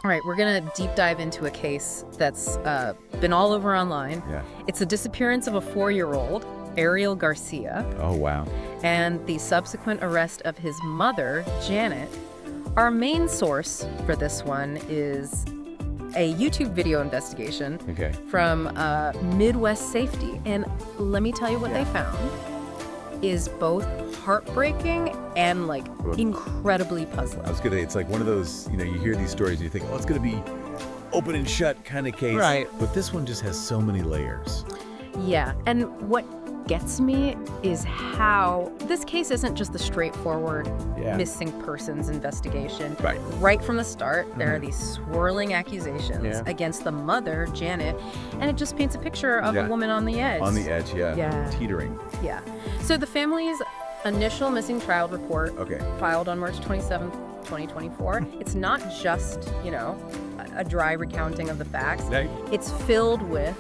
All right, we're going to deep dive into a case that's been all over online. Yeah. It's the disappearance of a 4-year-old, Ariel Garcia, Oh, wow. and the subsequent arrest of his mother, Janet. Our main source for this one is a YouTube video investigation Okay. from Midwest Safety. And let me tell you what they found is both heartbreaking and, like, incredibly puzzling. I was gonna. It's like one of those. You hear these stories and you think, oh, it's gonna be open and shut kind of case. Right. But this one just has so many layers. Yeah, and what gets me is how this case isn't just the straightforward missing persons investigation. Right. Right from the start, there are these swirling accusations against the mother, Janet, and it just paints a picture of a woman on the edge. On the edge, yeah. Teetering. Yeah. So the family's initial missing child report, filed on March 27th, 2024, it's not just, a dry recounting of the facts. Right. It's filled with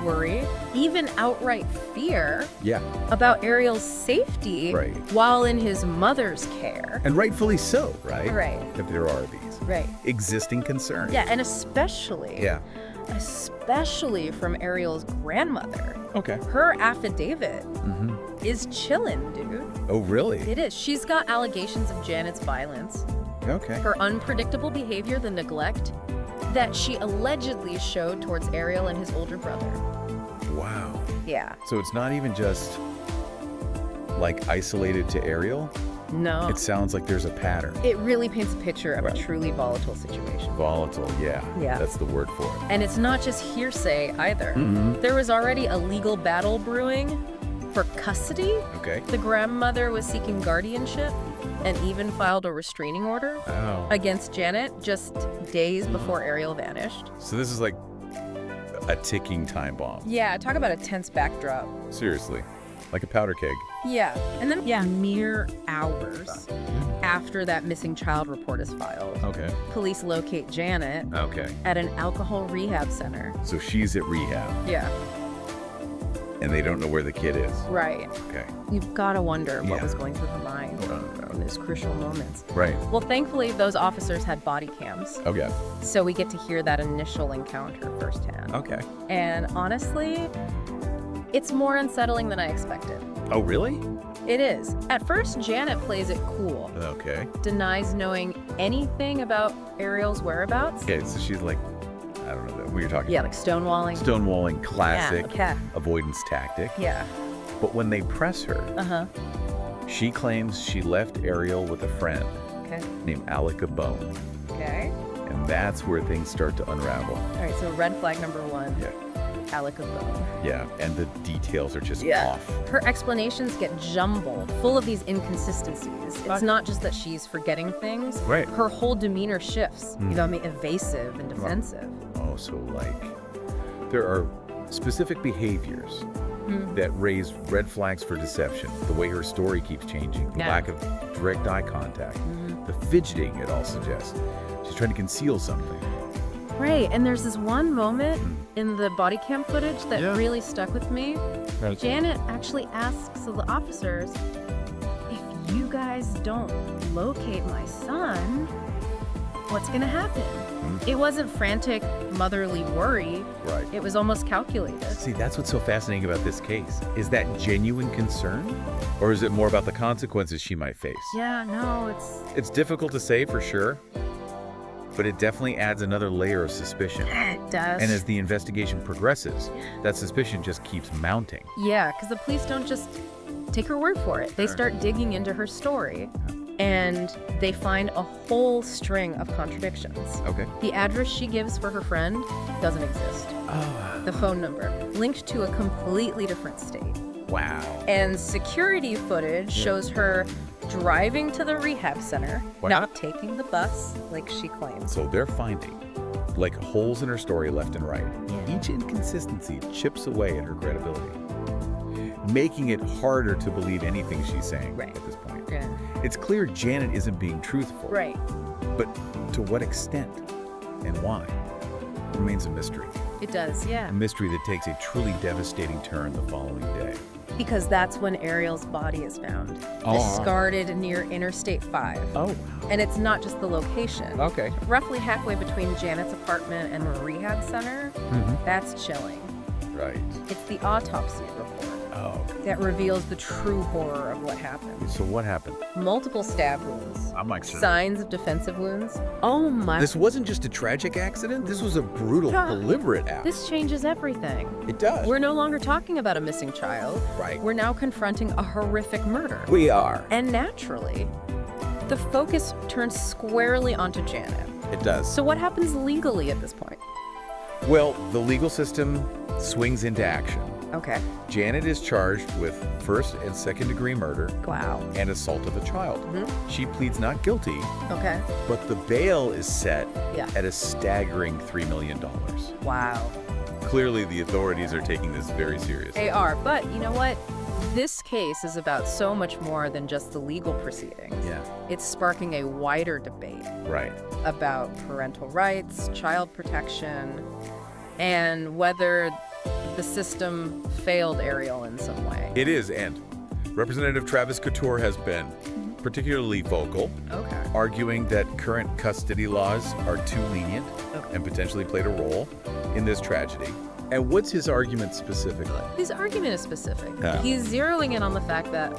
worry, even outright fear about Ariel's safety while in his mother's care. And rightfully so, right? Right. If there are these existing concerns. Yeah, and especially from Ariel's grandmother. Okay. Her affidavit is chillin', dude. Oh, really? It is. She's got allegations of Janet's violence. Okay. Her unpredictable behavior, the neglect that she allegedly showed towards Ariel and his older brother. Wow. Yeah. So it's not even just like isolated to Ariel? No. It sounds like there's a pattern. It really paints a picture of a truly volatile situation. Volatile, yeah. That's the word for it. And it's not just hearsay either. There was already a legal battle brewing for custody. Okay. The grandmother was seeking guardianship and even filed a restraining order against Janet just days before Ariel vanished. So this is like a ticking time bomb. Yeah, talk about a tense backdrop. Seriously. Like a powder keg. Yeah. And then, mere hours after that missing child report is filed, police locate Janet at an alcohol rehab center. So she's at rehab. Yeah. And they don't know where the kid is. Right. Okay. You've got to wonder what was going through her mind in those crucial moments. Right. Well, thankfully, those officers had body cams. Okay. So we get to hear that initial encounter firsthand. Okay. And honestly, it's more unsettling than I expected. Oh, really? It is. At first, Janet plays it cool. Okay. Denies knowing anything about Ariel's whereabouts. Okay, so she's like, I don't know what you're talking about. Yeah, like stonewalling. Stonewalling, classic Yeah. avoidance tactic. Yeah. But when they press her, she claims she left Ariel with a friend named Alec Bone. Okay. And that's where things start to unravel. All right, so red flag number one. Alec Bone. Yeah, and the details are just off. Her explanations get jumbled, full of these inconsistencies. It's not just that she's forgetting things. Right. Her whole demeanor shifts, evasive and defensive. Oh, so there are specific behaviors that raise red flags for deception. The way her story keeps changing, the lack of direct eye contact, the fidgeting it all suggests. She's trying to conceal something. Right, and there's this one moment in the body cam footage that really stuck with me. Right. Janet actually asks the officers, if you guys don't locate my son, what's gonna happen? It wasn't frantic motherly worry. Right. It was almost calculated. See, that's what's so fascinating about this case. Is that genuine concern? Or is it more about the consequences she might face? Yeah, no, It's difficult to say for sure, but it definitely adds another layer of suspicion. it does. And as the investigation progresses, that suspicion just keeps mounting. Yeah, because the police don't just take her word for it. They start digging into her story, and they find a whole string of contradictions. Okay. The address she gives for her friend doesn't exist. Oh. The phone number linked to a completely different state. Wow. And security footage shows her driving to the rehab center, not taking the bus like she claims. So they're finding like holes in her story left and right. Each inconsistency chips away at her credibility, making it harder to believe anything she's saying at this point. Yeah. It's clear Janet isn't being truthful. Right. But to what extent and why remains a mystery. It does, yeah. A mystery that takes a truly devastating turn the following day. Because that's when Ariel's body is found. Oh. Discarded near Interstate 5. Oh. And it's not just the location. Okay. Roughly halfway between Janet's apartment and a rehab center. That's chilling. Right. It's the autopsy report that reveals the true horror of what happened. So what happened? Multiple stab wounds. I'm like, Signs of defensive wounds. Oh my. This wasn't just a tragic accident. This was a brutal, deliberate act. This changes everything. It does. We're no longer talking about a missing child. Right. We're now confronting a horrific murder. We are. And naturally, the focus turns squarely onto Janet. It does. So what happens legally at this point? Well, the legal system swings into action. Okay. Janet is charged with first and second degree murder Wow. and assault of a child. She pleads not guilty, Okay. but the bail is set Yeah. at a staggering $3 million. Wow. Clearly, the authorities are taking this very seriously. They are, but you know what? This case is about so much more than just the legal proceedings. Yeah. It's sparking a wider debate Right. about parental rights, child protection, and whether the system failed Ariel in some way. It is, and Representative Travis Couture has been particularly vocal, Okay. arguing that current custody laws are too lenient and potentially played a role in this tragedy. And what's his argument specifically? His argument is specific. Yeah. He's zeroing in on the fact that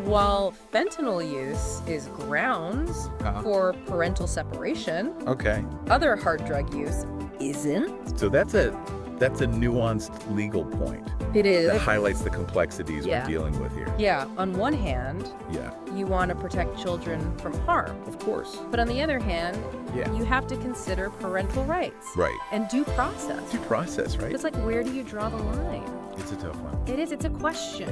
while fentanyl use is grounds for parental separation, Okay. other hard drug use isn't. So that's a nuanced legal point It is. that highlights the complexities Yeah. we're dealing with here. Yeah, on one hand, Yeah, you want to protect children from harm. of course. But on the other hand, Yeah. you have to consider parental rights. Right. And due process. Due process, right? It's like, where do you draw the line? It's a tough one. It is. It's a question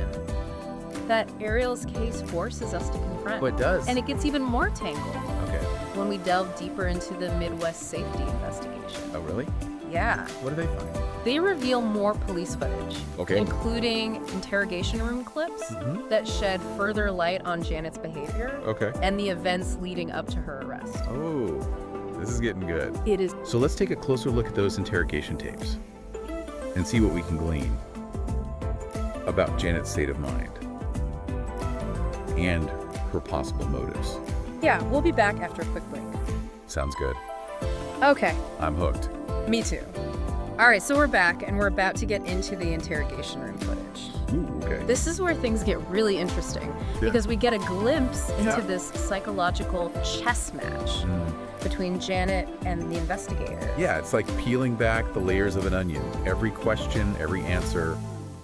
that Ariel's case forces us to confront. Oh, it does. And it gets even more tangled Okay. when we delve deeper into the Midwest safety investigation. Oh, really? Yeah. What do they find? They reveal more police footage, Okay. including interrogation room clips that shed further light on Janet's behavior Okay. and the events leading up to her arrest. Oh, this is getting good. It is. So let's take a closer look at those interrogation tapes and see what we can glean about Janet's state of mind and her possible motives. Yeah, we'll be back after a quick break. Sounds good. Okay, I'm hooked. me too. All right, so we're back and we're about to get into the interrogation room footage. Ooh, okay. This is where things get really interesting because we get a glimpse into this psychological chess match between Janet and the investigator. Yeah, it's like peeling back the layers of an onion. Every question, every answer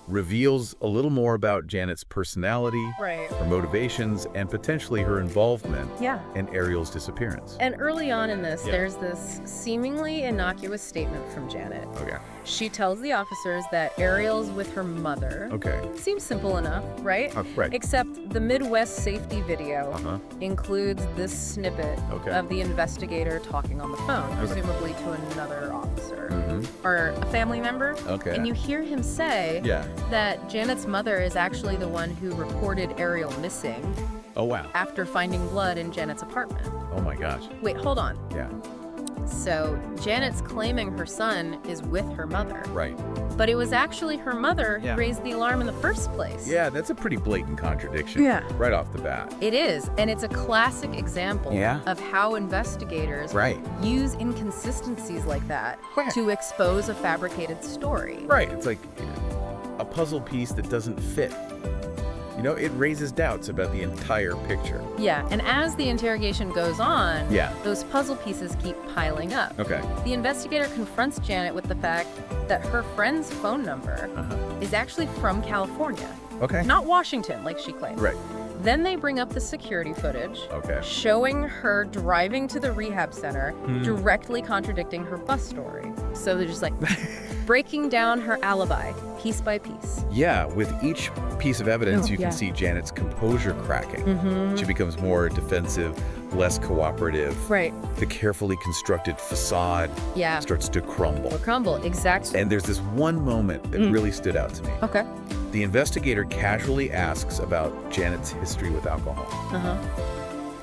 reveals a little more about Janet's personality, Right. her motivations, and potentially her involvement Yeah. in Ariel's disappearance. And early on in this, there's this seemingly innocuous statement from Janet. Okay. She tells the officers that Ariel's with her mother. Okay. Seems simple enough, right? Right. Except the Midwest safety video includes this snippet Okay. of the investigator talking on the phone, presumably to another officer or a family member. Okay. And you hear him say Yeah. that Janet's mother is actually the one who reported Ariel missing Oh, wow. after finding blood in Janet's apartment. Oh, my gosh. Wait, hold on. Yeah. So Janet's claiming her son is with her mother, Right. but it was actually her mother who Yeah. raised the alarm in the first place. Yeah, that's a pretty blatant contradiction. Yeah. Right off the bat. It is, and it's a classic example Yeah. of how investigators Right. use inconsistencies like that Right. to expose a fabricated story. Right. It's like a puzzle piece that doesn't fit. You know, it raises doubts about the entire picture. Yeah, and as the interrogation goes on, Yeah. those puzzle pieces keep piling up. Okay. The investigator confronts Janet with the fact that her friend's phone number is actually from California, Okay. not Washington, like she claimed. Right. Then they bring up the security footage, Okay. showing her driving to the rehab center, directly contradicting her bus story. So they're just like breaking down her alibi, piece by piece. Yeah, with each piece of evidence, you yeah. can see Janet's composure cracking. She becomes more defensive, less cooperative. Right. The carefully constructed facade Yeah. starts to crumble. Or crumble, exactly. And there's this one moment that really stood out to me. Okay. The investigator casually asks about Janet's history with alcohol.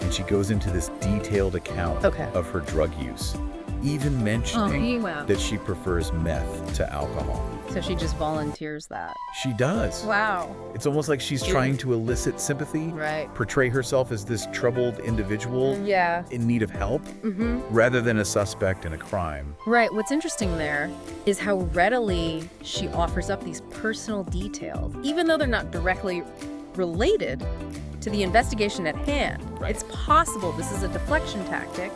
And she goes into this detailed account Okay. of her drug use. even mentioning wow. that she prefers meth to alcohol. So she just volunteers that. She does. Wow. It's almost like she's trying to elicit sympathy, Right. portray herself as this troubled individual Yeah. in need of help, rather than a suspect in a crime. Right. What's interesting there is how readily she offers up these personal details, even though they're not directly related to the investigation at hand. Right. It's possible this is a deflection tactic,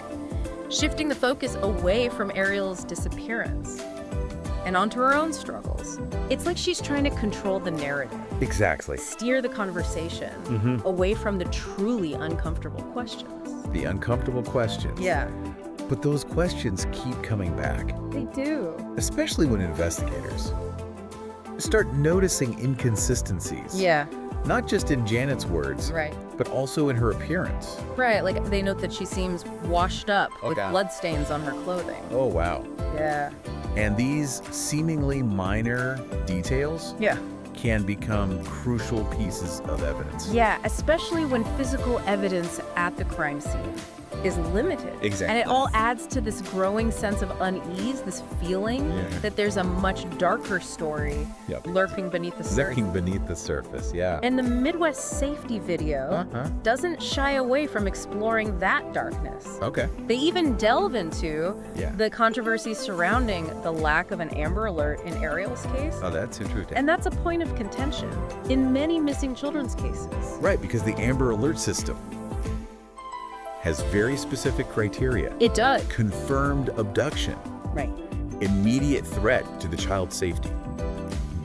shifting the focus away from Ariel's disappearance and onto her own struggles. It's like she's trying to control the narrative, Exactly. steer the conversation away from the truly uncomfortable questions. The uncomfortable questions. Yeah, But those questions keep coming back, they do. especially when investigators start noticing inconsistencies. Yeah, Not just in Janet's words, right. but also in her appearance. Right, like they note that she seems washed up with God. bloodstains on her clothing. Oh, wow. Yeah. And these seemingly minor details Yeah. can become crucial pieces of evidence. Yeah, especially when physical evidence at the crime scene is limited. Exactly. And it all adds to this growing sense of unease, this feeling that there's a much darker story lurking beneath the surface. Lurking beneath the surface, yeah. And the Midwest safety video doesn't shy away from exploring that darkness. Okay. They even delve into the controversy surrounding the lack of an Amber Alert in Ariel's case. Oh, that's interesting. And that's a point of contention in many missing children's cases. Right, because the Amber Alert system has very specific criteria. It does. Confirmed abduction, Right. immediate threat to the child's safety,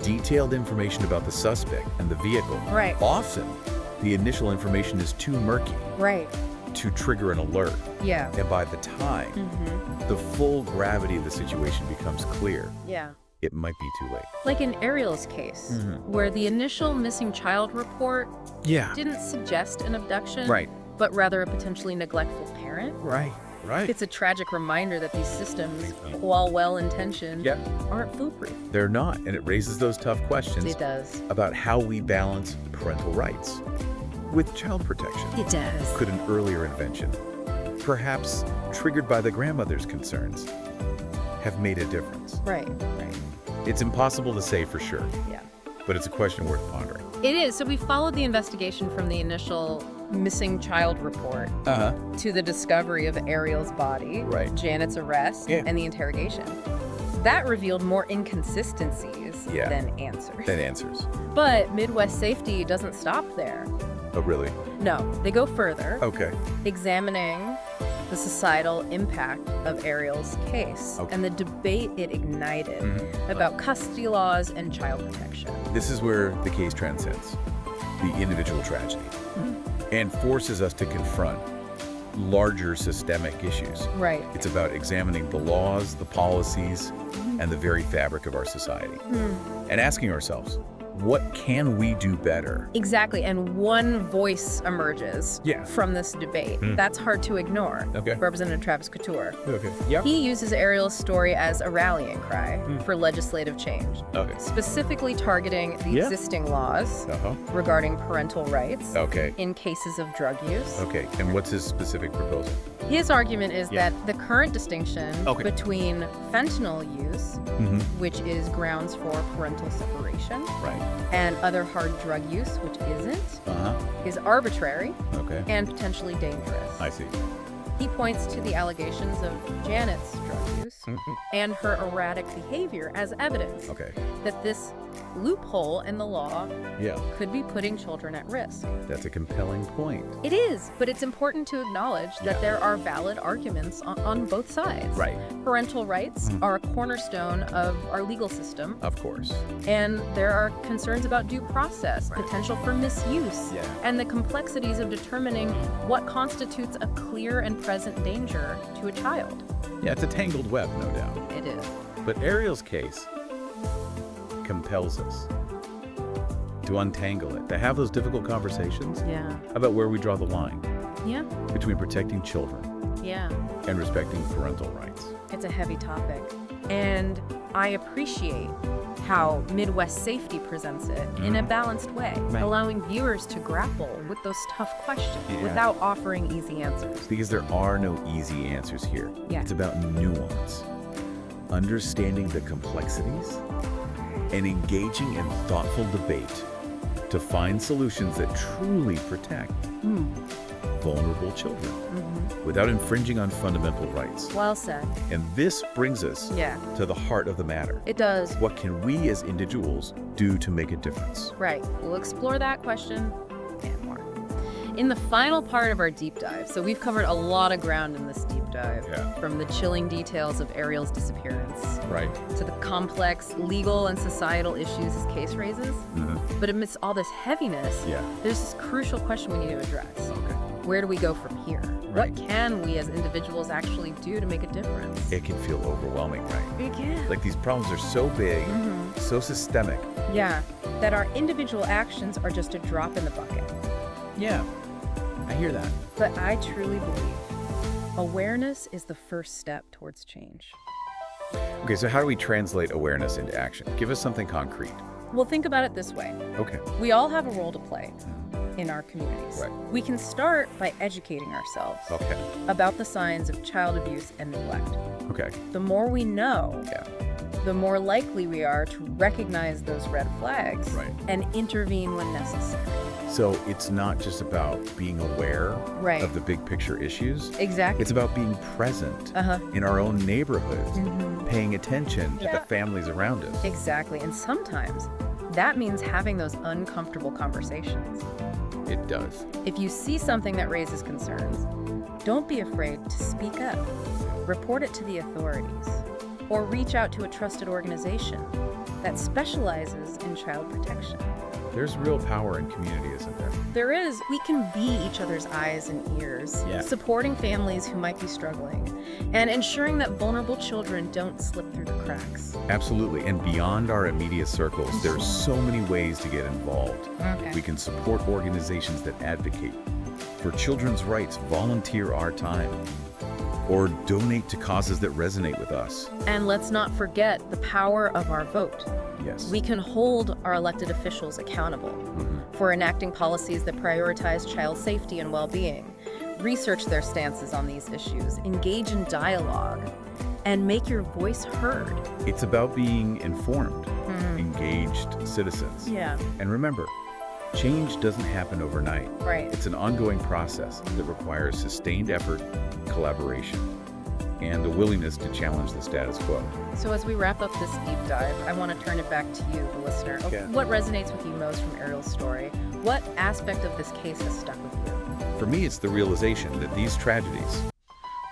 detailed information about the suspect and the vehicle. Right. Often, the initial information is too murky Right. to trigger an alert. Yeah. And by the time the full gravity of the situation becomes clear, Yeah. it might be too late. Like in Ariel's case, where the initial missing child report Yeah. didn't suggest an abduction, Right. but rather a potentially neglectful parent. Right. Right. It's a tragic reminder that these systems, while well-intentioned, aren't foolproof. They're not, and it raises those tough questions It does. about how we balance parental rights with child protection. It does. Could an earlier invention, perhaps triggered by the grandmother's concerns, have made a difference? Right. Right. It's impossible to say for sure, Yeah. but it's a question worth pondering. It is. So we followed the investigation from the initial missing child report to the discovery of Ariel's body, Right. Janet's arrest, and the interrogation. That revealed more inconsistencies than answers. That answers. But Midwest Safety doesn't stop there. Oh, really? No, they go further, Okay. examining the societal impact of Ariel's case and the debate it ignited about custody laws and child protection. This is where the case transcends the individual tragedy and forces us to confront larger systemic issues. Right. It's about examining the laws, the policies, and the very fabric of our society. And asking ourselves, what can we do better? Exactly, and one voice emerges from this debate. That's hard to ignore. Okay. Representative Travis Couture. Okay. Yeah. He uses Ariel's story as a rallying cry for legislative change, Okay. specifically targeting the existing laws regarding parental rights Okay. in cases of drug use. Okay. And what's his specific proposal? His argument is that the current distinction between fentanyl use, which is grounds for parental separation, Right. and other hard drug use, which isn't, is arbitrary Okay. and potentially dangerous. I see. He points to the allegations of Janet's drug use and her erratic behavior as evidence Okay. that this loophole in the law Yeah. could be putting children at risk. That's a compelling point. It is, but it's important to acknowledge that there are valid arguments on both sides. Right. Parental rights are a cornerstone of our legal system, Of course. and there are concerns about due process, potential for misuse, and the complexities of determining what constitutes a clear and present danger to a child. Yeah, it's a tangled web, no doubt. It is. But Ariel's case compels us to untangle it, to have those difficult conversations Yeah. about where we draw the line Yeah. between protecting children Yeah. and respecting parental rights. It's a heavy topic. And I appreciate how Midwest Safety presents it in a balanced way, allowing viewers to grapple with those tough questions without offering easy answers. Because there are no easy answers here. Yeah. It's about nuance, understanding the complexities, and engaging in thoughtful debate to find solutions that truly protect vulnerable children without infringing on fundamental rights. Well said. And this brings us to the heart of the matter. It does. What can we as individuals do to make a difference? Right. We'll explore that question and more in the final part of our deep dive. So we've covered a lot of ground in this deep dive, from the chilling details of Ariel's disappearance to the complex legal and societal issues his case raises. But amidst all this heaviness, there's this crucial question we need to address. Where do we go from here? What can we as individuals actually do to make a difference? It can feel overwhelming, right? It can. Like these problems are so big, so systemic. Yeah, that our individual actions are just a drop in the bucket. Yeah, I hear that. But I truly believe awareness is the first step towards change. Okay, so how do we translate awareness into action? Give us something concrete. Well, think about it this way. Okay. We all have a role to play in our communities. Right. We can start by educating ourselves about the signs of child abuse and neglect. Okay. The more we know, the more likely we are to recognize those red flags and intervene when necessary. So it's not just about being aware of the big picture issues. Exactly. It's about being present in our own neighborhoods, paying attention to the families around us. Exactly. And sometimes that means having those uncomfortable conversations. It does. If you see something that raises concerns, don't be afraid to speak up. Report it to the authorities, or reach out to a trusted organization that specializes in child protection. There's real power in community, isn't there? There is. We can be each other's eyes and ears, supporting families who might be struggling, and ensuring that vulnerable children don't slip through the cracks. Absolutely. And beyond our immediate circles, there's so many ways to get involved. We can support organizations that advocate for children's rights, volunteer our time, or donate to causes that resonate with us. And let's not forget the power of our vote. Yes. We can hold our elected officials accountable for enacting policies that prioritize child safety and well-being, research their stances on these issues, engage in dialogue, and make your voice heard. It's about being informed, engaged citizens. And remember, change doesn't happen overnight. It's an ongoing process that requires sustained effort, collaboration, and a willingness to challenge the status quo. So as we wrap up this deep dive, I want to turn it back to you, the listener. What resonates with you most from Ariel's story? What aspect of this case has stuck with you? For me, it's the realization that these tragedies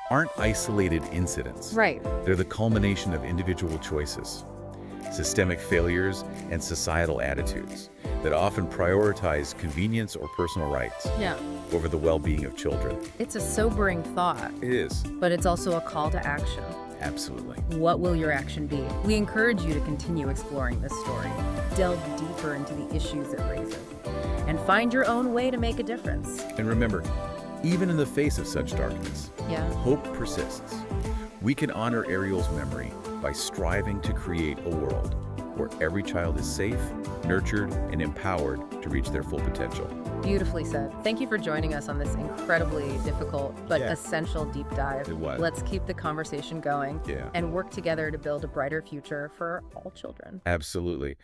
aren't isolated incidents. They're the culmination of individual choices, systemic failures, and societal attitudes that often prioritize convenience or personal rights over the well-being of children. It's a sobering thought. It is. But it's also a call to action. Absolutely. What will your action be? We encourage you to continue exploring this story, delve deeper into the issues it raises, and find your own way to make a difference. And remember, even in the face of such darkness, hope persists. We can honor Ariel's memory by striving to create a world where every child is safe, nurtured, and empowered to reach their full potential. Beautifully said. Thank you for joining us on this incredibly difficult but essential deep dive. It was. Let's keep the conversation going and work together to build a brighter future for all children. Absolutely.